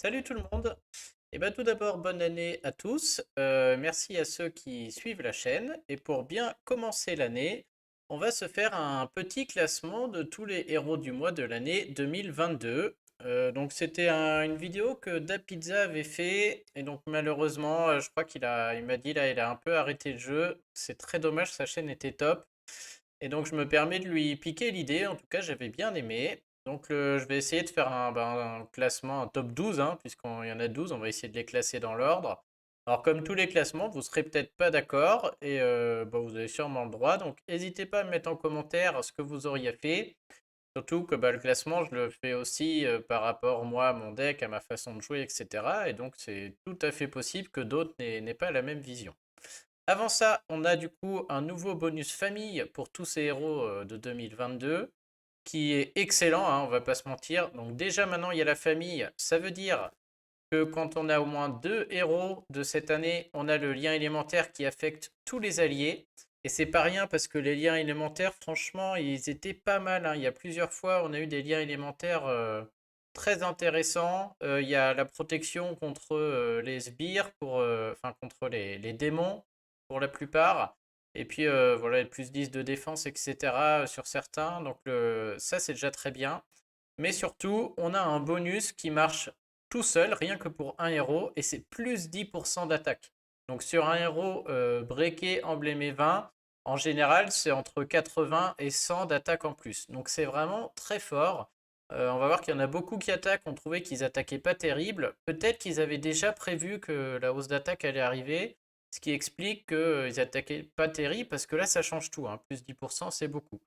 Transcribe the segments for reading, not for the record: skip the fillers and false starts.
Salut tout le monde. Et bien tout d'abord, bonne année à tous. Merci à ceux qui suivent la chaîne. Et pour bien commencer l'année, on va se faire un petit classement de tous les héros du mois de l'année 2022. Donc c'était une vidéo que DaPizza avait fait. Et donc malheureusement, je crois il m'a dit là, il a un peu arrêté le jeu. C'est très dommage, sa chaîne était top. Et donc je me permets de lui piquer l'idée, en tout cas j'avais bien aimé. Donc je vais essayer de faire un classement, un top 12, hein, puisqu'il y en a 12, on va essayer de les classer dans l'ordre. Alors comme tous les classements, vous serez peut-être pas d'accord, et vous avez sûrement le droit, donc n'hésitez pas à me mettre en commentaire ce que vous auriez fait. Surtout que le classement, je le fais aussi par rapport, moi, à mon deck, à ma façon de jouer, etc. Et donc c'est tout à fait possible que d'autres n'aient pas la même vision. Avant ça, on a du coup un nouveau bonus famille pour tous ces héros de 2022 qui est excellent, hein, on va pas se mentir. Donc déjà maintenant il y a la famille, ça veut dire que quand on a au moins deux héros de cette année, on a le lien élémentaire qui affecte tous les alliés. Et c'est pas rien parce que les liens élémentaires, franchement, ils étaient pas mal, hein. Il y a plusieurs fois, on a eu des liens élémentaires très intéressants. Il y a la protection contre les sbires, enfin contre les démons pour la plupart. Et puis voilà, plus 10 de défense, etc. sur certains. Donc ça, c'est déjà très bien. Mais surtout, on a un bonus qui marche tout seul, rien que pour un héros, et c'est plus 10% d'attaque. Donc sur un héros breaké, emblémé 20, en général, c'est entre 80 et 100 d'attaque en plus. Donc c'est vraiment très fort. On va voir qu'il y en a beaucoup qui attaquent, on trouvait qu'ils attaquaient pas terrible. Peut-être qu'ils avaient déjà prévu que la hausse d'attaque allait arriver, ce qui explique qu'ils attaquaient pas terrible, parce que là, ça change tout, hein. Plus 10%, c'est beaucoup.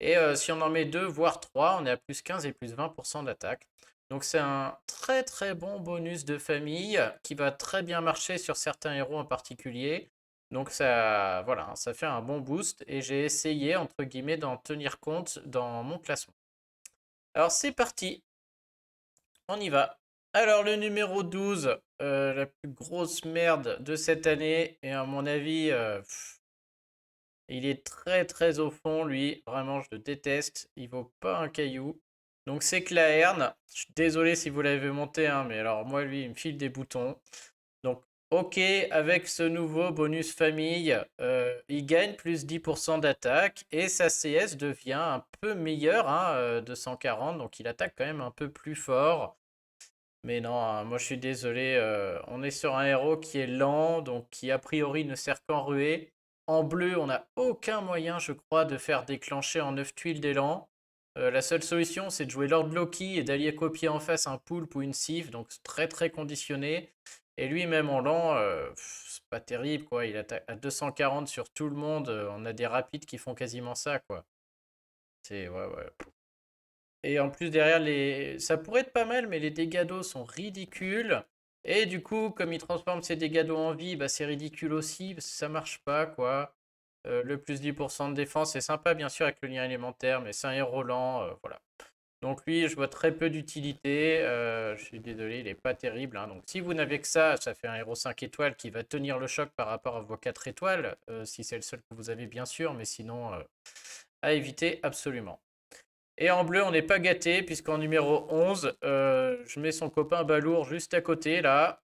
Et si on en met 2 voire 3, on est à plus 15 et plus 20% d'attaque. Donc c'est un très très bon bonus de famille qui va très bien marcher sur certains héros en particulier. Donc ça, voilà, ça fait un bon boost et j'ai essayé entre guillemets d'en tenir compte dans mon classement. Alors c'est parti, on y va. Alors le numéro 12, la plus grosse merde de cette année et à mon avis, il est très très au fond, lui. Vraiment, je le déteste. Il vaut pas un caillou. Donc c'est Claerne. Je suis désolé si vous l'avez monté, hein, mais alors moi, lui, il me file des boutons. Donc, ok, avec ce nouveau bonus famille, il gagne plus 10% d'attaque et sa CS devient un peu meilleure, hein, de 140. Donc il attaque quand même un peu plus fort. Mais non, hein, moi je suis désolé, on est sur un héros qui est lent, donc qui a priori ne sert qu'en ruée. En bleu, on n'a aucun moyen, je crois, de faire déclencher en 9 tuiles d'élan. La seule solution, c'est de jouer Lord Loki et d'allier copier en face un poulpe ou une Sif, donc c'est très très conditionné. Et lui, même en lent, c'est pas terrible, quoi. Il attaque à 240 sur tout le monde, on a des rapides qui font quasiment ça, quoi. C'est, ouais, ouais. Et en plus, derrière, ça pourrait être pas mal, mais les dégâts d'eau sont ridicules. Et du coup, comme il transforme ses dégâts d'eau en vie, bah, c'est ridicule aussi, parce que ça marche pas, quoi. Le plus 10% de défense, c'est sympa, bien sûr, avec le lien élémentaire, mais c'est un héros lent, voilà. Donc lui, je vois très peu d'utilité. Je suis désolé, il est pas terrible, hein. Donc si vous n'avez que ça fait un héros 5 étoiles qui va tenir le choc par rapport à vos 4 étoiles, si c'est le seul que vous avez, bien sûr, mais sinon, à éviter absolument. Et en bleu, on n'est pas gâté, puisqu'en numéro 11, je mets son copain Balourd juste à côté, là.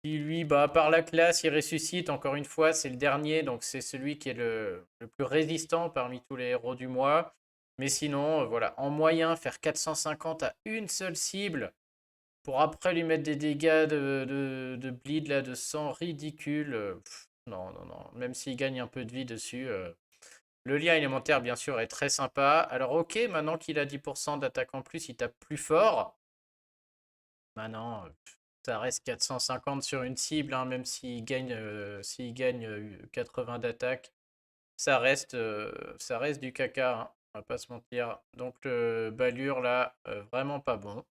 Qui lui, bah, par la classe, il ressuscite. Encore une fois, c'est le dernier, donc c'est celui qui est le plus résistant parmi tous les héros du mois. Mais sinon, voilà, en moyen, faire 450 à une seule cible, pour après lui mettre des dégâts de bleed, là, de sang ridicule. Non, non, non. Même s'il gagne un peu de vie dessus, le lien élémentaire, bien sûr, est très sympa. Alors, ok, maintenant qu'il a 10% d'attaque en plus, il tape plus fort. Maintenant, ça reste 450 sur une cible, hein, même s'il gagne 80 d'attaque. Ça reste du caca, hein, on va pas se mentir. Donc, le Balure, là, vraiment pas bon.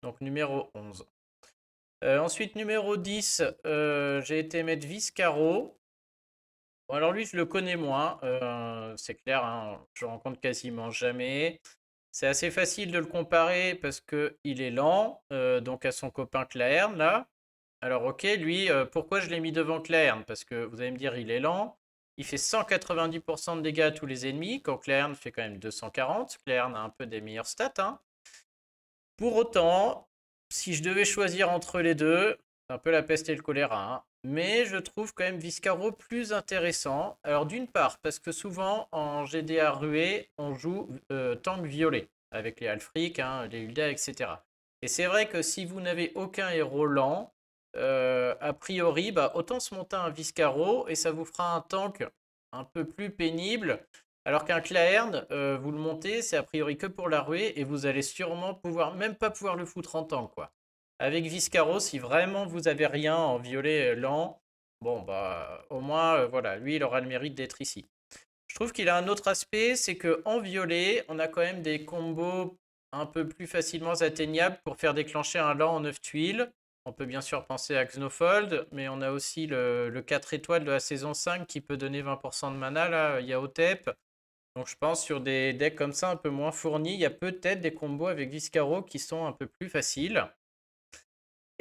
Donc, numéro 11. Ensuite, numéro 10, j'ai été mettre Viscaro. Bon, alors lui, je le connais moins, c'est clair, hein, je le rencontre quasiment jamais. C'est assez facile de le comparer parce qu'il est lent, donc à son copain Claerne, là. Alors ok, lui, pourquoi je l'ai mis devant Claerne? Parce que vous allez me dire, il est lent. Il fait 190% de dégâts à tous les ennemis, quand Claerne fait quand même 240. Claerne a un peu des meilleures stats, hein. Pour autant, Si je devais choisir entre les deux, c'est un peu la peste et le choléra, hein. Mais je trouve quand même Viscaro plus intéressant. Alors d'une part, parce que souvent en GDA ruée, on joue tank violet, avec les Alfric, hein, les Hulda, etc. Et c'est vrai que si vous n'avez aucun héros lent, a priori, bah, autant se monter un Viscaro et ça vous fera un tank un peu plus pénible. Alors qu'un Claerne, vous le montez, c'est a priori que pour la ruée et vous allez sûrement pouvoir, même pas pouvoir le foutre en tank, quoi. Avec Viscaro, si vraiment vous avez rien en violet lent, bon bah au moins voilà, lui il aura le mérite d'être ici. Je trouve qu'il a un autre aspect, c'est que en violet, on a quand même des combos un peu plus facilement atteignables pour faire déclencher un lent en 9 tuiles. On peut bien sûr penser à Xenofold, mais on a aussi le 4 étoiles de la saison 5 qui peut donner 20% de mana, là, Yaotep. Donc je pense sur des decks comme ça un peu moins fournis, il y a peut-être des combos avec Viscaro qui sont un peu plus faciles.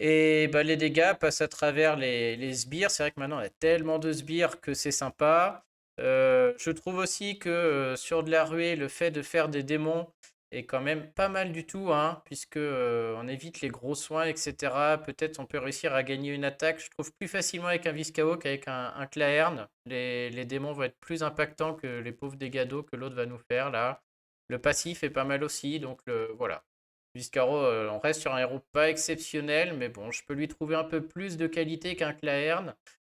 Et bah, les dégâts passent à travers les sbires. C'est vrai que maintenant il y a tellement de sbires que c'est sympa. Je trouve aussi que sur de la ruée, le fait de faire des démons est quand même pas mal du tout, hein, puisque on évite les gros soins, etc. Peut-être on peut réussir à gagner une attaque. Je trouve plus facilement avec un Viscao qu'avec un Claerne. Les démons vont être plus impactants que les pauvres dégâts d'eau que l'autre va nous faire là. Le passif est pas mal aussi, donc voilà. Viscaro, on reste sur un héros pas exceptionnel, mais bon, je peux lui trouver un peu plus de qualité qu'un Claerne.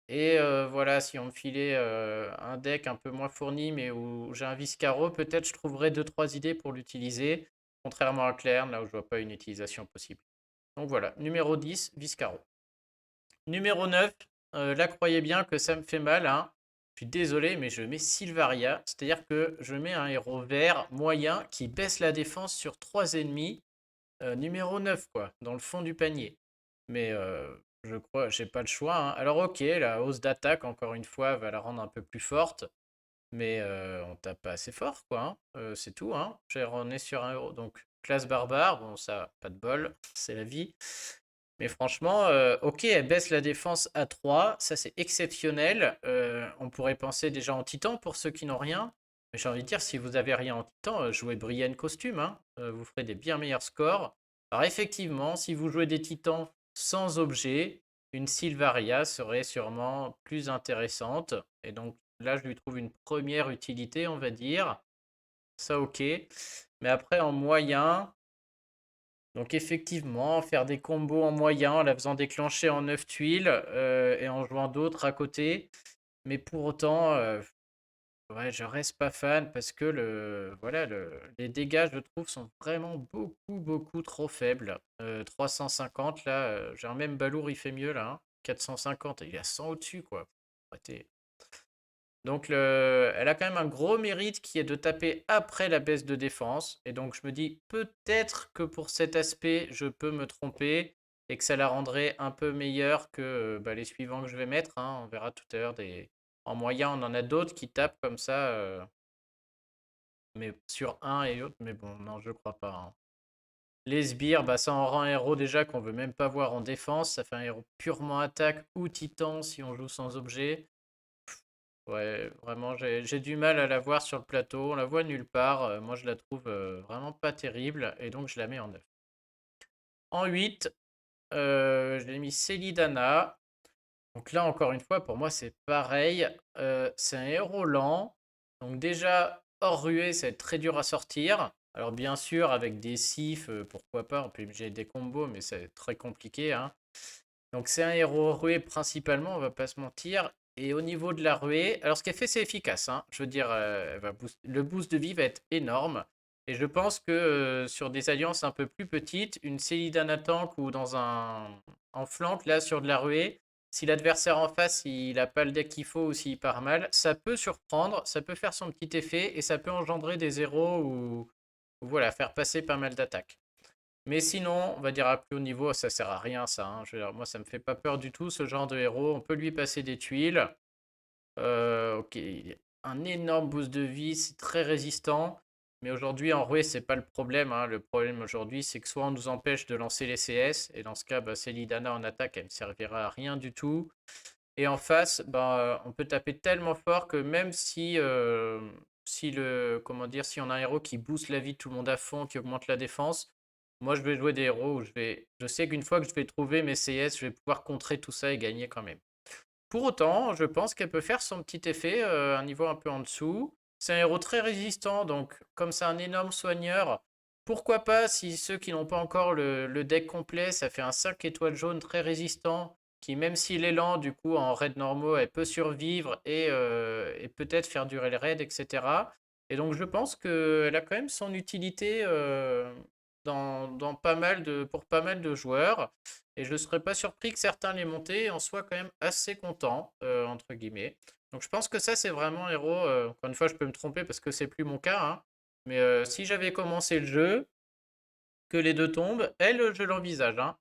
Et voilà, si on me filait un deck un peu moins fourni, mais où j'ai un Viscaro, peut-être je trouverais deux trois idées pour l'utiliser, contrairement à Claerne, là où je vois pas une utilisation possible. Donc voilà, numéro 10, Viscaro. Numéro 9, là croyez bien que ça me fait mal, hein. Je suis désolé, mais je mets Sylvaria, c'est-à-dire que je mets un héros vert moyen qui baisse la défense sur 3 ennemis numéro 9 quoi, dans le fond du panier. Mais je crois, j'ai pas le choix, hein. Alors ok, la hausse d'attaque, encore une fois, va la rendre un peu plus forte. Mais on tape pas assez fort, quoi, hein. C'est tout, hein. On est sur un euro. Donc, classe barbare, bon, ça, pas de bol, c'est la vie. Mais franchement, ok, elle baisse la défense à 3, ça c'est exceptionnel. On pourrait penser déjà en titan pour ceux qui n'ont rien. Mais j'ai envie de dire, si vous avez rien en titan, jouez Brienne costume, hein. Vous ferez des bien meilleurs scores. Alors effectivement, si vous jouez des titans sans objet, une Sylvaria serait sûrement plus intéressante. Et donc là, je lui trouve une première utilité, on va dire. Ça, ok. Mais après, en moyen, donc effectivement, faire des combos en moyen en la faisant déclencher en 9 tuiles et en jouant d'autres à côté. Mais pour autant, ouais, je reste pas fan parce que voilà, les dégâts, je trouve, sont vraiment beaucoup trop faibles. 350, là, j'ai un même Balourd, il fait mieux, là, hein. 450, il est à 100 au-dessus, quoi. Arrêtez. Donc elle a quand même un gros mérite qui est de taper après la baisse de défense. Et donc je me dis peut-être que pour cet aspect, je peux me tromper et que ça la rendrait un peu meilleure que bah, les suivants que je vais mettre, hein. On verra tout à l'heure en moyen, on en a d'autres qui tapent comme ça, mais sur un et autres. Mais bon, non, je crois pas, hein. Les sbires, bah, ça en rend un héros déjà qu'on veut même pas voir en défense. Ça fait un héros purement attaque ou titan si on joue sans objet. Ouais, vraiment, j'ai du mal à la voir sur le plateau. On la voit nulle part. Moi, je la trouve vraiment pas terrible. Et donc, je la mets en 9. En 8, je l'ai mis Célidana. Donc là, encore une fois, pour moi, c'est pareil. C'est un héros lent. Donc déjà, hors ruée, c'est très dur à sortir. Alors bien sûr, avec des sifs, pourquoi pas. On peut imaginer des combos, mais c'est très compliqué, hein. Donc c'est un héros ruée principalement, on va pas se mentir. Et au niveau de la ruée, alors ce qu'elle fait c'est efficace, hein. Je veux dire, le boost de vie va être énorme. Et je pense que sur des alliances un peu plus petites, une Célidana tank ou en flank, là sur de la ruée, si l'adversaire en face il a pas le deck qu'il faut ou s'il part mal, ça peut surprendre, ça peut faire son petit effet et ça peut engendrer des zéros ou voilà, faire passer pas mal d'attaques. Mais sinon, on va dire à plus haut niveau, ça sert à rien ça, hein. Je veux dire, moi, ça me fait pas peur du tout ce genre de héros. On peut lui passer des tuiles. Ok, il a un énorme boost de vie, c'est très résistant. Mais aujourd'hui, en ruée, c'est pas le problème, hein. Le problème aujourd'hui, c'est que soit on nous empêche de lancer les CS, et dans ce cas, bah, Célidana en attaque, elle ne servira à rien du tout. Et en face, bah, on peut taper tellement fort que même si comment dire, si on a un héros qui booste la vie de tout le monde à fond, qui augmente la défense, Moi, je vais jouer des héros où je sais qu'une fois que je vais trouver mes CS, je vais pouvoir contrer tout ça et gagner quand même. Pour autant, je pense qu'elle peut faire son petit effet, un niveau un peu en dessous. C'est un héros très résistant, donc comme c'est un énorme soigneur, pourquoi pas, si ceux qui n'ont pas encore le deck complet, ça fait un 5 étoiles jaune très résistant, qui même s'il est lent, du coup en raid normaux, elle peut survivre et peut-être faire durer le raid, etc. Et donc je pense qu'elle a quand même son utilité dans pour pas mal de joueurs. Et je ne serais pas surpris que certains les montés et en soient quand même assez contents, entre guillemets. Donc je pense que ça, c'est vraiment un héros. Encore une fois, je peux me tromper parce que c'est plus mon cas, hein. Mais si j'avais commencé le jeu, que les deux tombent, elle, je l'envisage, hein.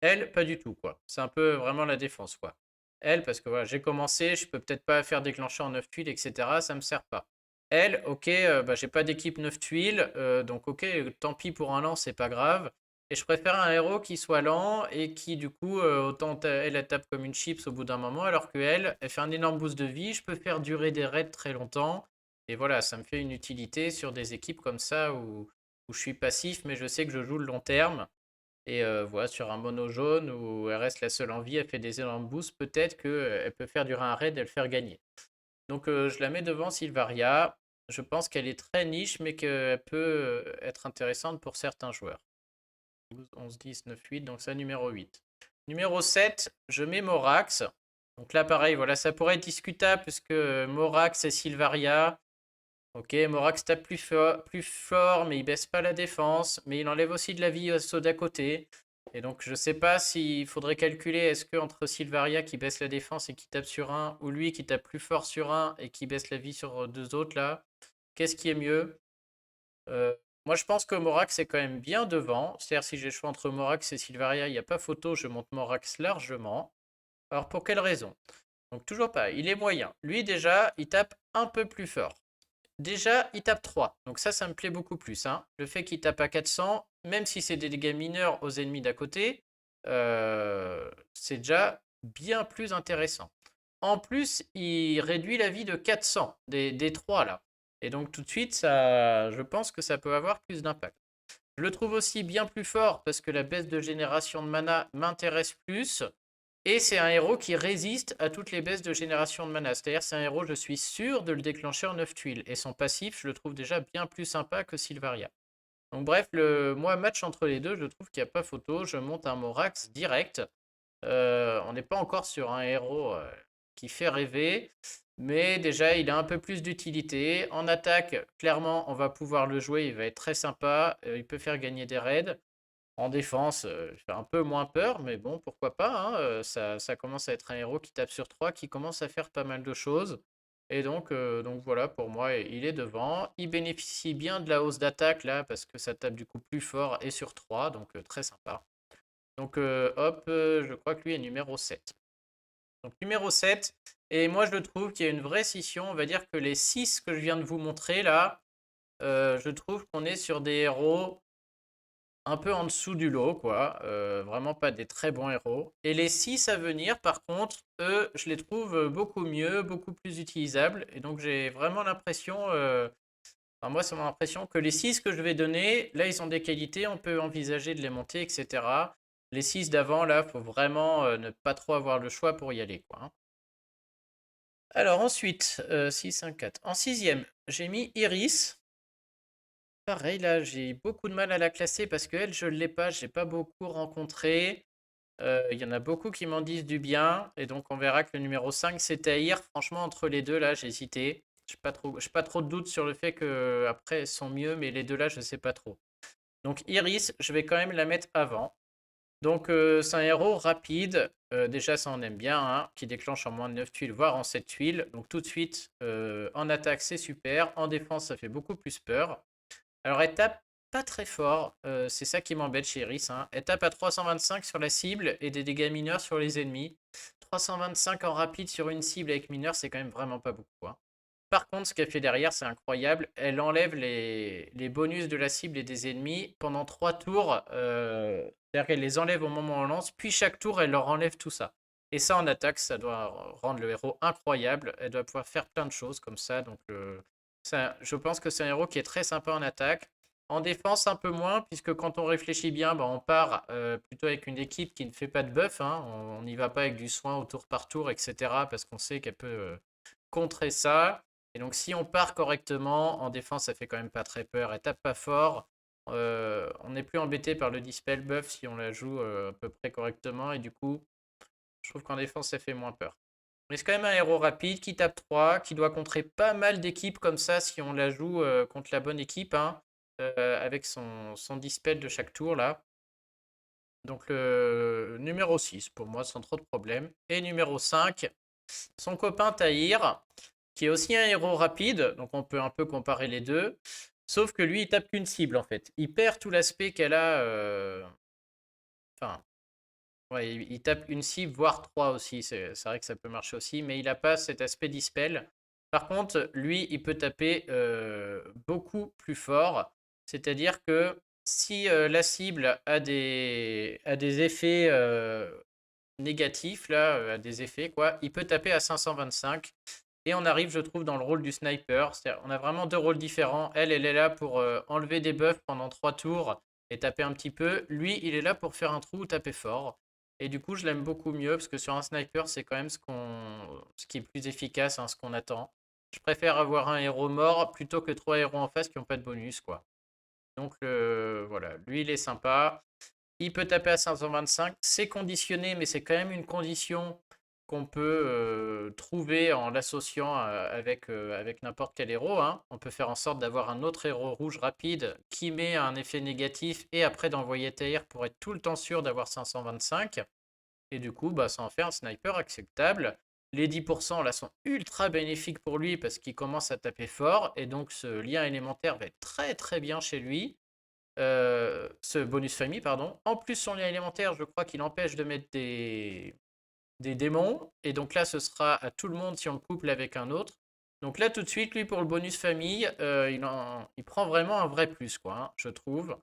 Elle, pas du tout, quoi. C'est un peu vraiment la défense, quoi. Elle, parce que voilà, j'ai commencé, je peux peut-être pas faire déclencher en 9 tuiles, etc. Ça me sert pas. Elle, ok, bah, j'ai pas d'équipe 9 tuiles, donc ok, tant pis pour un lent, c'est pas grave. Et je préfère un héros qui soit lent et qui, du coup, elle tape comme une chips au bout d'un moment, alors que elle fait un énorme boost de vie. Je peux faire durer des raids très longtemps. Et voilà, ça me fait une utilité sur des équipes comme ça où je suis passif, mais je sais que je joue le long terme. Et voilà, sur un mono jaune où elle reste la seule en vie, elle fait des énormes boosts, peut-être qu'elle peut faire durer un raid et le faire gagner. Donc je la mets devant Sylvaria. Je pense qu'elle est très niche, mais qu'elle peut être intéressante pour certains joueurs. 12, 11, 10, 9, 8, donc ça numéro 8. Numéro 7, je mets Morax. Donc là, pareil, voilà, ça pourrait être discutable puisque Morax et Sylvaria. Ok, Morax tape plus fort, mais il baisse pas la défense, mais il enlève aussi de la vie à ceux d'à côté. Et donc, je sais pas s'il faudrait calculer, est-ce que entre Sylvaria qui baisse la défense et qui tape sur un, ou lui qui tape plus fort sur un et qui baisse la vie sur deux autres là, qu'est-ce qui est mieux? Euh, Moi, je pense que Morax est quand même bien devant. C'est-à-dire, si j'ai le choix entre Morax et Sylvaria, il n'y a pas photo, je monte Morax largement. Alors, pour quelle raison? Donc, toujours pas, il est moyen. Lui, déjà, il tape un peu plus fort. Déjà, il tape 3. Donc ça me plaît beaucoup plus, hein. Le fait qu'il tape à 400, même si c'est des dégâts mineurs aux ennemis d'à côté, c'est déjà bien plus intéressant. En plus, il réduit la vie de 400 des 3 là. Et donc tout de suite, je pense que ça peut avoir plus d'impact. Je le trouve aussi bien plus fort parce que la baisse de génération de mana m'intéresse plus. Et c'est un héros qui résiste à toutes les baisses de génération de mana. C'est-à-dire, c'est un héros, je suis sûr de le déclencher en 9 tuiles. Et son passif, je le trouve déjà bien plus sympa que Sylvaria. Donc, bref, moi, match entre les deux, je trouve qu'il n'y a pas photo. Je monte un Morax direct. On n'est pas encore sur un héros qui fait rêver. Mais déjà, il a un peu plus d'utilité. En attaque, clairement, on va pouvoir le jouer. Il va être très sympa. Il peut faire gagner des raids. En défense, il fait un peu moins peur, mais bon, pourquoi pas, hein, ça commence à être un héros qui tape sur 3, qui commence à faire pas mal de choses. Et donc voilà, pour moi, il est devant. Il bénéficie bien de la hausse d'attaque là, parce que ça tape du coup plus fort et sur 3, donc très sympa. Donc hop, je crois que lui est numéro 7. Donc numéro 7, et moi je trouve qu'il y a une vraie scission. On va dire que les 6 que je viens de vous montrer là, je trouve qu'on est sur des héros un peu en dessous du lot, quoi. Vraiment pas des très bons héros. Et les 6 à venir, par contre, eux, je les trouve beaucoup mieux, beaucoup plus utilisables. Et donc j'ai vraiment l'impression, enfin, moi c'est mon impression que les 6 que je vais donner, là ils ont des qualités, on peut envisager de les monter, etc. Les 6 d'avant, là, faut vraiment ne pas trop avoir le choix pour y aller, quoi, hein. Alors ensuite, 6, 5, 4. En sixième, j'ai mis Iris. Pareil, là, j'ai beaucoup de mal à la classer parce qu'elle, je ne l'ai pas, je l'ai pas beaucoup rencontré. Il y en a beaucoup qui m'en disent du bien. Et donc, on verra que le numéro 5, c'est Tahir. Franchement, entre les deux, là, j'ai hésité. J'ai pas trop de doutes sur le fait que après elles sont mieux, mais les deux là, je sais pas trop. Donc, Iris, je vais quand même la mettre avant. Donc, c'est un héros rapide. Déjà, ça, on aime bien, hein, qui déclenche en moins de 9 tuiles, voire en 7 tuiles. Donc, tout de suite, en attaque, c'est super. En défense, ça fait beaucoup plus peur. Alors, elle tape pas très fort, c'est ça qui m'embête chez Iris, hein. Elle tape à 325 sur la cible et des dégâts mineurs sur les ennemis. 325 en rapide sur une cible avec mineur, c'est quand même vraiment pas beaucoup, hein. Par contre, ce qu'elle fait derrière, c'est incroyable. Elle enlève les bonus de la cible et des ennemis pendant 3 tours. C'est-à-dire qu'elle les enlève au moment où on lance, puis chaque tour, elle leur enlève tout ça. Et ça, en attaque, ça doit rendre le héros incroyable. Elle doit pouvoir faire plein de choses comme ça. Donc, je pense que c'est un héros qui est très sympa en attaque. En défense, un peu moins, puisque quand on réfléchit bien, bah, on part plutôt avec une équipe qui ne fait pas de buff, hein. On n'y va pas avec du soin au tour par tour, etc. Parce qu'on sait qu'elle peut contrer ça. Et donc, si on part correctement, en défense, ça fait quand même pas très peur. Elle tape pas fort. On n'est plus embêté par le dispel buff si on la joue à peu près correctement. Et du coup, je trouve qu'en défense, ça fait moins peur. Mais c'est quand même un héros rapide qui tape 3, qui doit contrer pas mal d'équipes comme ça si on la joue contre la bonne équipe, hein, avec son dispel de chaque tour là. Donc le numéro 6 pour moi sans trop de problèmes. Et numéro 5, son copain Tahir, qui est aussi un héros rapide, donc on peut un peu comparer les deux. Sauf que lui, il tape qu'une cible en fait. Il perd tout l'aspect qu'elle a. Enfin, ouais, il tape une cible, voire trois aussi. C'est vrai que ça peut marcher aussi, mais il n'a pas cet aspect dispel. Par contre, lui, il peut taper beaucoup plus fort. C'est-à-dire que si la cible a des effets négatifs, là, a des effets, quoi, il peut taper à 525. Et on arrive, je trouve, dans le rôle du sniper. C'est-à-dire, on a vraiment deux rôles différents. Elle est là pour enlever des buffs pendant 3 tours et taper un petit peu. Lui, il est là pour faire un trou ou taper fort. Et du coup, je l'aime beaucoup mieux parce que sur un sniper, c'est quand même ce qui est plus efficace, hein, ce qu'on attend. Je préfère avoir un héros mort plutôt que 3 héros en face qui n'ont pas de bonus, quoi. Donc voilà, lui, il est sympa. Il peut taper à 525. C'est conditionné, mais c'est quand même une condition qu'on peut trouver en l'associant avec n'importe quel héros, hein. On peut faire en sorte d'avoir un autre héros rouge rapide qui met un effet négatif et après d'envoyer Tahir pour être tout le temps sûr d'avoir 525. Et du coup, bah, ça en fait un sniper acceptable. Les 10% là sont ultra bénéfiques pour lui parce qu'il commence à taper fort et donc ce lien élémentaire va être très très bien chez lui. Ce bonus famille, pardon. En plus, son lien élémentaire, je crois qu'il empêche de mettre des démons. Et donc là, ce sera à tout le monde si on le couple avec un autre. Donc là, tout de suite, lui, pour le bonus famille, il prend vraiment un vrai plus, quoi, hein, je trouve.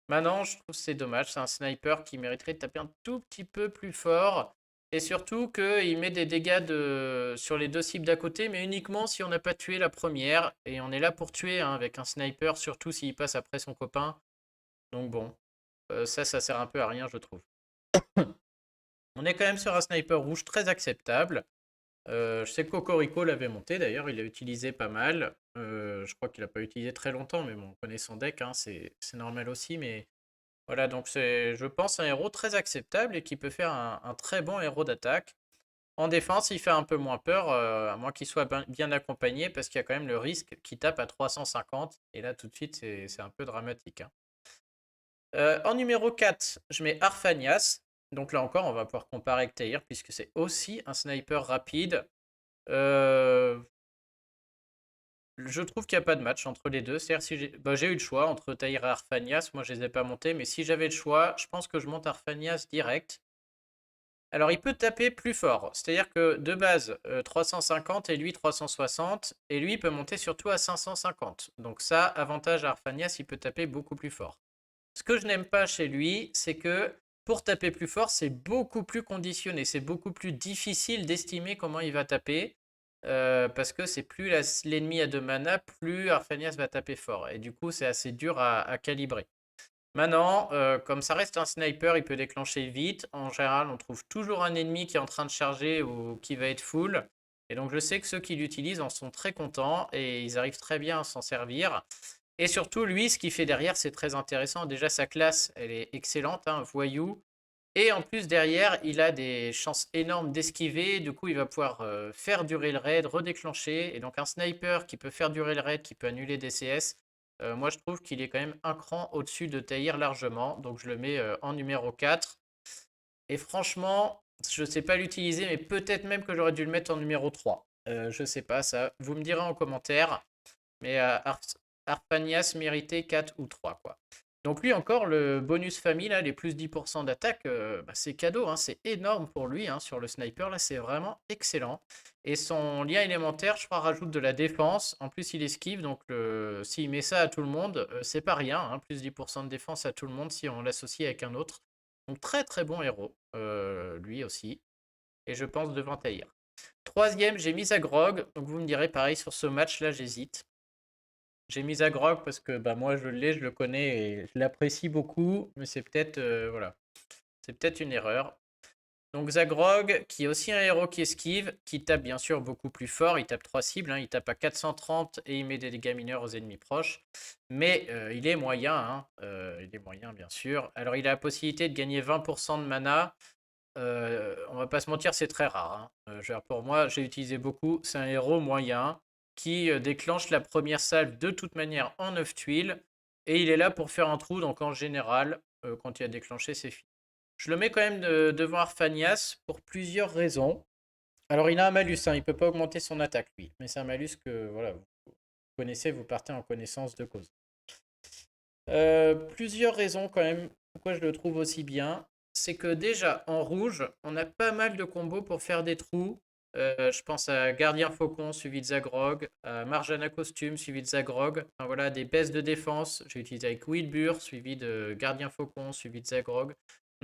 Maintenant, je trouve que c'est dommage. C'est un sniper qui mériterait de taper un tout petit peu plus fort. Et surtout qu'il met des dégâts sur les deux cibles d'à côté, mais uniquement si on n'a pas tué la première. Et on est là pour tuer, hein, avec un sniper, surtout s'il passe après son copain. Donc bon, ça sert un peu à rien, je trouve. On est quand même sur un sniper rouge très acceptable. Je sais que Cocorico l'avait monté d'ailleurs, il l'a utilisé pas mal. Je crois qu'il n'a pas utilisé très longtemps, mais bon, on connaît son deck, hein, c'est normal aussi. Mais voilà, donc c'est, je pense, un héros très acceptable et qui peut faire un très bon héros d'attaque. En défense, il fait un peu moins peur, à moins qu'il soit bien accompagné, parce qu'il y a quand même le risque qu'il tape à 350. Et là, tout de suite, c'est un peu dramatique, hein. En numéro 4, je mets Arfanias. Donc là encore, on va pouvoir comparer avec Tahir, puisque c'est aussi un sniper rapide. Euh, je trouve qu'il n'y a pas de match entre les deux. C'est-à-dire, si j'ai eu le choix entre Tahir et Arfanias. Moi, je les ai pas montés, mais si j'avais le choix, je pense que je monte Arfanias direct. Alors, il peut taper plus fort. C'est-à-dire que de base, 350 et lui 360. Et lui, il peut monter surtout à 550. Donc ça, avantage à Arfanias, il peut taper beaucoup plus fort. Ce que je n'aime pas chez lui, c'est que pour taper plus fort, c'est beaucoup plus conditionné. C'est beaucoup plus difficile d'estimer comment il va taper. Parce que c'est plus l'ennemi a de mana, plus Arfanias va taper fort. Et du coup, c'est assez dur à calibrer. Maintenant, comme ça reste un sniper, il peut déclencher vite. En général, on trouve toujours un ennemi qui est en train de charger ou qui va être full. Et donc, je sais que ceux qui l'utilisent en sont très contents et ils arrivent très bien à s'en servir. Et surtout, lui, ce qu'il fait derrière, c'est très intéressant. Déjà, sa classe, elle est excellente, hein, voyou. Et en plus, derrière, il a des chances énormes d'esquiver. Du coup, il va pouvoir faire durer le raid, redéclencher. Et donc, un sniper qui peut faire durer le raid, qui peut annuler des CS, moi, je trouve qu'il est quand même un cran au-dessus de Tahir largement. Donc, je le mets en numéro 4. Et franchement, je ne sais pas l'utiliser, mais peut-être même que j'aurais dû le mettre en numéro 3. Je ne sais pas, ça. Vous me direz en commentaire. Mais Arpanias méritait 4 ou 3, quoi. Donc lui encore, le bonus famille, là, les plus 10% d'attaque, bah, c'est cadeau, hein, c'est énorme pour lui, hein, sur le sniper, là, c'est vraiment excellent. Et son lien élémentaire, je crois, rajoute de la défense. En plus, il esquive, donc s'il met ça à tout le monde, c'est pas rien, hein, plus 10% de défense à tout le monde si on l'associe avec un autre. Donc très très bon héros, lui aussi. Et je pense devant Tahir. Troisième, j'ai mis Zagrog. Donc vous me direz pareil sur ce match-là, j'hésite. J'ai mis Zagrog parce que bah, moi je l'ai, je le connais et je l'apprécie beaucoup, mais c'est peut-être voilà, c'est peut-être une erreur. Donc Zagrog, qui est aussi un héros qui esquive, qui tape bien sûr beaucoup plus fort, il tape 3 cibles, hein, il tape à 430 et il met des dégâts mineurs aux ennemis proches. Mais il est moyen, hein, il est moyen bien sûr. Alors il a la possibilité de gagner 20% de mana. On va pas se mentir, c'est très rare, hein. Pour moi, j'ai utilisé beaucoup. C'est un héros moyen qui déclenche la première salve de toute manière en 9 tuiles. Et il est là pour faire un trou, donc en général, quand il a déclenché, c'est fini. Je le mets quand même devant Arfanias pour plusieurs raisons. Alors il a un malus, hein, il ne peut pas augmenter son attaque, lui. Mais c'est un malus que voilà, vous connaissez, vous partez en connaissance de cause. Plusieurs raisons quand même pourquoi je le trouve aussi bien. C'est que déjà en rouge, on a pas mal de combos pour faire des trous. Je pense à Gardien Faucon suivi de Zagrog, à Marjana Costume suivi de Zagrog. Enfin, voilà, des baisses de défense. J'ai utilisé avec Wilbur suivi de Gardien Faucon suivi de Zagrog.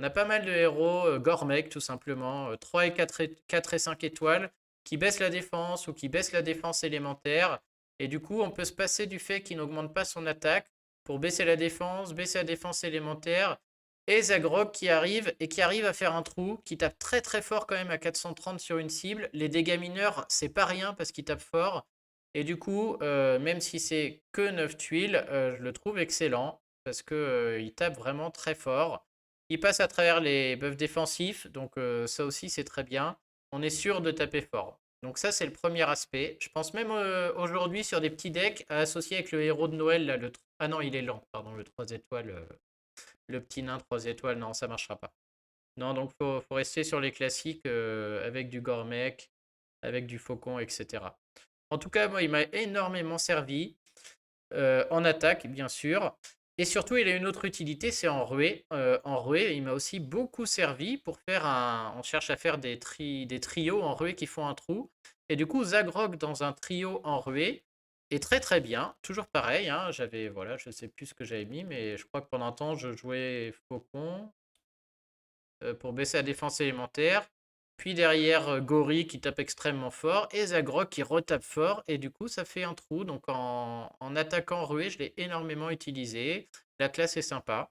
On a pas mal de héros, Gormek tout simplement, 3 et 4 et 5 étoiles, qui baissent la défense ou qui baissent la défense élémentaire. Et du coup, on peut se passer du fait qu'il n'augmente pas son attaque pour baisser la défense élémentaire. Et Zagrog qui arrive et qui arrive à faire un trou, qui tape très très fort quand même à 430 sur une cible. Les dégâts mineurs, c'est pas rien parce qu'il tape fort. Et du coup, même si c'est que 9 tuiles, je le trouve excellent parce que il tape vraiment très fort. Il passe à travers les buffs défensifs, donc ça aussi c'est très bien. On est sûr de taper fort. Donc ça c'est le premier aspect. Je pense même aujourd'hui sur des petits decks à associer avec le héros de Noël, là, ah non il est lent, pardon, le 3 étoiles, le petit nain 3 étoiles, non ça marchera pas. Non donc faut rester sur les classiques avec du Gormek, avec du Faucon, etc. En tout cas moi il m'a énormément servi. En attaque, bien sûr. Et surtout, il a une autre utilité, c'est en ruée. En ruée, il m'a aussi beaucoup servi pour faire un. On cherche à faire des trios en ruée qui font un trou. Et du coup, Zagrog dans un trio en ruée est très très bien. Toujours pareil, hein, j'avais. Voilà, je sais plus ce que j'avais mis, mais je crois que pendant un temps, je jouais Faucon pour baisser la défense élémentaire. Puis derrière, Gori qui tape extrêmement fort. Et Zagrog qui retape fort. Et du coup, ça fait un trou. Donc en attaquant ruée, je l'ai énormément utilisé. La classe est sympa.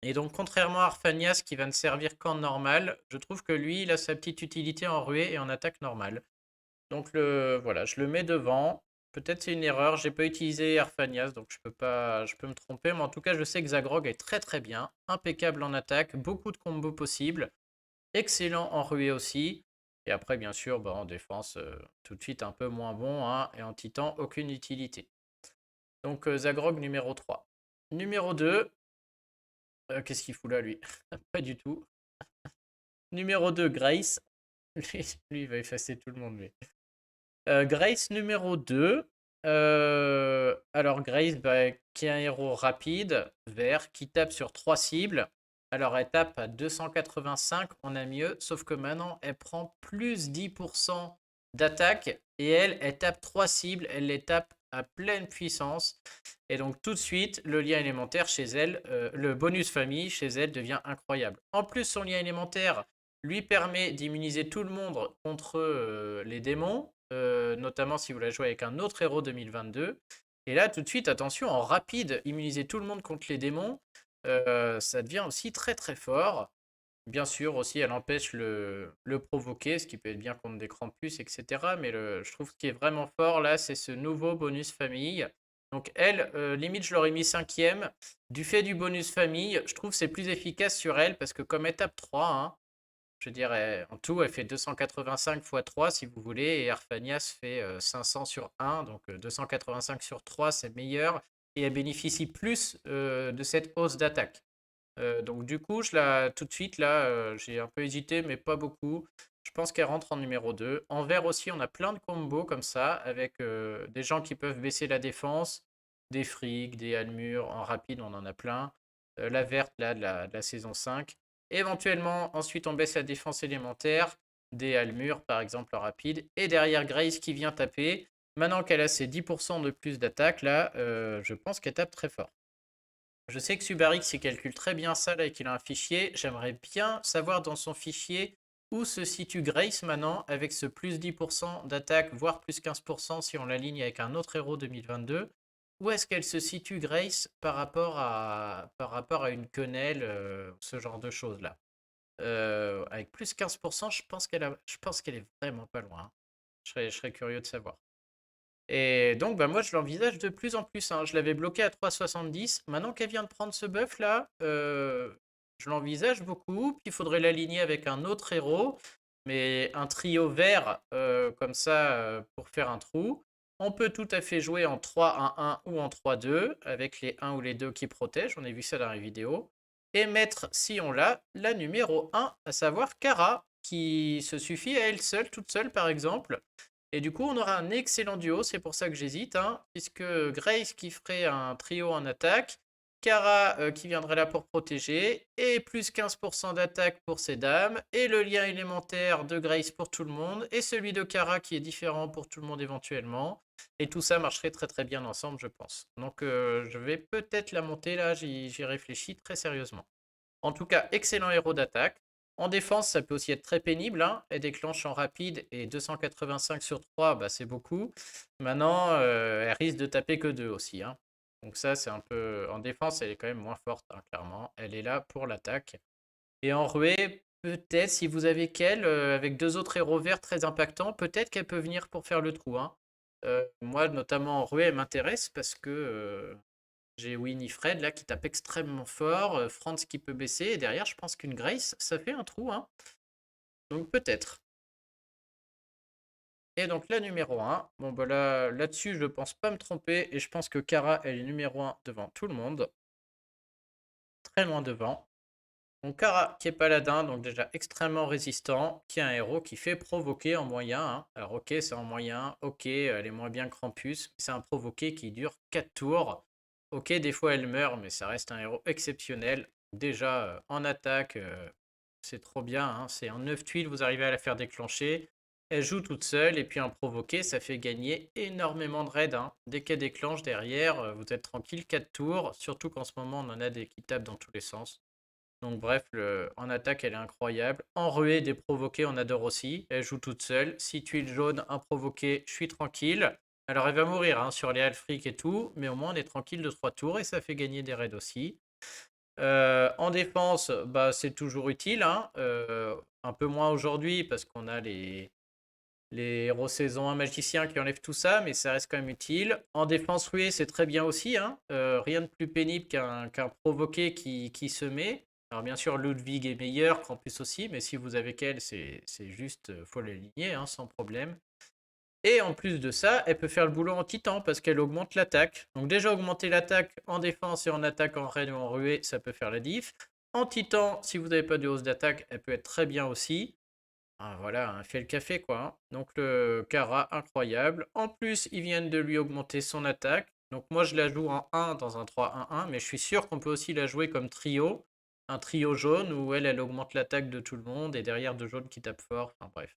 Et donc, contrairement à Arfanias qui va ne servir qu'en normal, je trouve que lui, il a sa petite utilité en ruée et en attaque normale. Donc voilà, je le mets devant. Peut-être c'est une erreur, j'ai pas utilisé Arfanias, donc je peux me tromper, mais en tout cas, je sais que Zagrog est très très bien, impeccable en attaque, beaucoup de combos possibles, excellent en ruée aussi. Et après, bien sûr, bah, en défense, tout de suite un peu moins bon, hein, et en titan, aucune utilité. Donc Zagrog numéro 3. Numéro 2, qu'est-ce qu'il fout là, lui? Pas du tout. Numéro 2, Grace. Lui, il va effacer tout le monde, lui. Grace numéro 2. Alors Grace, bah, qui est un héros rapide, vert, qui tape sur 3 cibles. Alors elle tape à 285, on a mieux, sauf que maintenant elle prend plus 10% d'attaque et elle tape 3 cibles, elle les tape à pleine puissance. Et donc tout de suite, le lien élémentaire chez elle, le bonus famille chez elle devient incroyable. En plus, son lien élémentaire lui permet d'immuniser tout le monde contre les démons, notamment si vous la jouez avec un autre héros 2022. Et là, tout de suite, attention, en rapide, immuniser tout le monde contre les démons, ça devient aussi très très fort. Bien sûr, aussi, elle empêche le provoquer, ce qui peut être bien contre des Krampus, etc. Mais je trouve ce qui est vraiment fort là, c'est ce nouveau bonus famille. Donc elle, limite, je l'aurais mis cinquième. Du fait du bonus famille, je trouve que c'est plus efficace sur elle, parce que comme étape 3, hein, je dirais, en tout, elle fait 285 x 3 si vous voulez, et Arfanias fait 500 sur 1, donc 285 sur 3, c'est meilleur, et elle bénéficie plus de cette hausse d'attaque. Donc du coup, tout de suite, là, j'ai un peu hésité, mais pas beaucoup. Je pense qu'elle rentre en numéro 2. En vert aussi, on a plein de combos comme ça, avec des gens qui peuvent baisser la défense, des frics, des Almur, en rapide, on en a plein. La verte, là, de la saison 5. Éventuellement, ensuite, on baisse la défense élémentaire, des Almur, par exemple, en rapide. Et derrière Grace qui vient taper. Maintenant qu'elle a ses 10% de plus d'attaque, là, je pense qu'elle tape très fort. Je sais que Subarix il calcule très bien ça là et qu'il a un fichier. J'aimerais bien savoir dans son fichier où se situe Grace maintenant avec ce plus 10% d'attaque, voire plus 15% si on l'aligne avec un autre héros 2022. où est-ce qu'elle se situe, Grace, par rapport à une quenelle, ce genre de choses-là. Avec plus 15%, je pense qu'elle est vraiment pas loin, hein. Je serais curieux de savoir. Et donc, bah, moi, je l'envisage de plus en plus, hein. Je l'avais bloqué à 3,70. Maintenant qu'elle vient de prendre ce buff là, je l'envisage beaucoup. Puis il faudrait l'aligner avec un autre héros, mais un trio vert comme ça pour faire un trou. On peut tout à fait jouer en 3-1-1 ou en 3-2 avec les 1 ou les 2 qui protègent. On a vu ça dans les vidéos. Et mettre, si on l'a, la numéro 1, à savoir Kara, qui se suffit à elle seule, toute seule par exemple. Et du coup, on aura un excellent duo, c'est pour ça que j'hésite, hein, puisque Grace qui ferait un trio en attaque, Kara qui viendrait là pour protéger, et plus 15% d'attaque pour ces dames, et le lien élémentaire de Grace pour tout le monde, et celui de Kara qui est différent pour tout le monde éventuellement. Et tout ça marcherait très très bien ensemble, je pense. Donc je vais peut-être la monter là, j'y réfléchis très sérieusement. En tout cas, excellent héros d'attaque. En défense, ça peut aussi être très pénible, hein. Elle déclenche en rapide et 285 sur 3, bah, c'est beaucoup. Maintenant, elle risque de taper que 2 aussi, hein. Donc ça, c'est un peu... En défense, elle est quand même moins forte, hein, clairement. Elle est là pour l'attaque. Et en ruée, peut-être, si vous avez qu'elle, avec deux autres héros verts très impactants, peut-être qu'elle peut venir pour faire le trou, hein. Moi, notamment en ruée, elle m'intéresse parce que j'ai Winifred là qui tape extrêmement fort, Franz qui peut baisser, et derrière je pense qu'une Grace, ça fait un trou, hein. Donc peut-être. Et donc la numéro 1, bon bah là-dessus je pense pas me tromper, et je pense que Kara elle est numéro 1 devant tout le monde. Très loin devant. Donc Kara qui est paladin, donc déjà extrêmement résistant, qui est un héros qui fait provoquer en moyen, hein. Alors ok c'est en moyen, ok elle est moins bien que Krampus, mais c'est un provoqué qui dure 4 tours. Ok des fois elle meurt, mais ça reste un héros exceptionnel. Déjà en attaque, c'est trop bien, hein. C'est en 9 tuiles, vous arrivez à la faire déclencher. Elle joue toute seule, et puis un provoqué, ça fait gagner énormément de raids, hein. Dès qu'elle déclenche derrière, vous êtes tranquille 4 tours, surtout qu'en ce moment on en a des qui tapent dans tous les sens. Donc bref, en attaque, elle est incroyable. En ruée, des provoqués, on adore aussi. Elle joue toute seule. Si tuile jaune, un provoqué, je suis tranquille. Alors elle va mourir, hein, sur les Alfric et tout, mais au moins on est tranquille de 3 tours et ça fait gagner des raids aussi. En défense, bah, c'est toujours utile, hein. Un peu moins aujourd'hui parce qu'on a les héros saison 1 magiciens qui enlèvent tout ça, mais ça reste quand même utile. En défense ruée, c'est très bien aussi, hein. Rien de plus pénible qu'un provoqué qui se met. Alors bien sûr, Ludwig est meilleur, Krampus aussi, mais si vous avez qu'elle, c'est juste, faut l'aligner, hein, sans problème. Et en plus de ça, elle peut faire le boulot en titan parce qu'elle augmente l'attaque. Donc déjà, augmenter l'attaque en défense et en attaque en raid ou en ruée, ça peut faire la diff. En titan, si vous n'avez pas de hausse d'attaque, elle peut être très bien aussi. Ah, voilà, un fait le café, quoi, hein. Donc le Kara, incroyable. En plus, ils viennent de lui augmenter son attaque. Donc moi, je la joue en 1 dans un 3-1-1, mais je suis sûr qu'on peut aussi la jouer comme trio. Un trio jaune où elle augmente l'attaque de tout le monde, et derrière deux jaunes qui tapent fort. Enfin bref.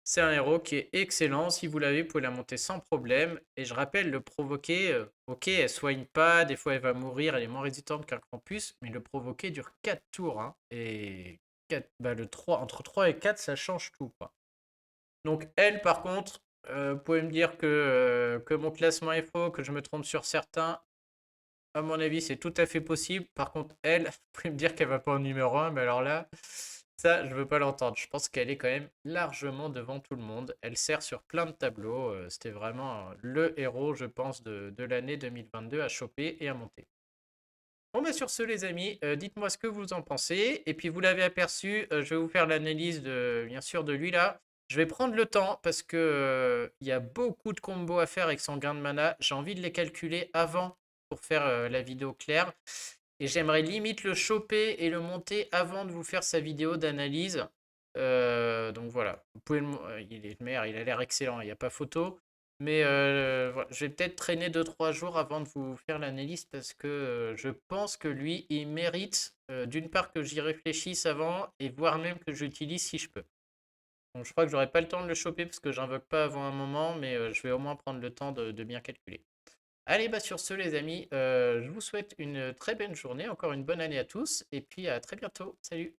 C'est un héros qui est excellent. Si vous l'avez, vous pouvez la monter sans problème. Et je rappelle, le provoquer, ok, elle soigne pas, des fois elle va mourir, elle est moins résistante qu'un Krampus, mais le provoquer dure 4 tours, hein. Et 4, bah, entre 3 et 4, ça change tout, quoi. Donc elle, par contre, vous pouvez me dire que mon classement est faux, que je me trompe sur certains. À mon avis, c'est tout à fait possible. Par contre, elle, vous pouvez me dire qu'elle va pas en numéro 1, mais alors là, ça, je veux pas l'entendre. Je pense qu'elle est quand même largement devant tout le monde. Elle sert sur plein de tableaux. C'était vraiment le héros, je pense, de l'année 2022 à choper et à monter. Bon, bah sur ce, les amis, dites-moi ce que vous en pensez. Et puis, vous l'avez aperçu, je vais vous faire l'analyse bien sûr, de lui là. Je vais prendre le temps parce que il y a beaucoup de combos à faire avec son gain de mana. J'ai envie de les calculer avant pour faire la vidéo claire. Et j'aimerais limite le choper et le monter avant de vous faire sa vidéo d'analyse. Donc voilà, vous pouvez il est le meilleur, il a l'air excellent, il n'y a pas photo. Mais voilà, je vais peut-être traîner 2-3 jours avant de vous faire l'analyse parce que je pense que lui, il mérite d'une part que j'y réfléchisse avant, et voire même que j'utilise si je peux. Donc je crois que j'aurai pas le temps de le choper parce que j'invoque pas avant un moment, mais je vais au moins prendre le temps de bien calculer. Allez, bah sur ce, les amis, je vous souhaite une très bonne journée, encore une bonne année à tous, et puis à très bientôt. Salut!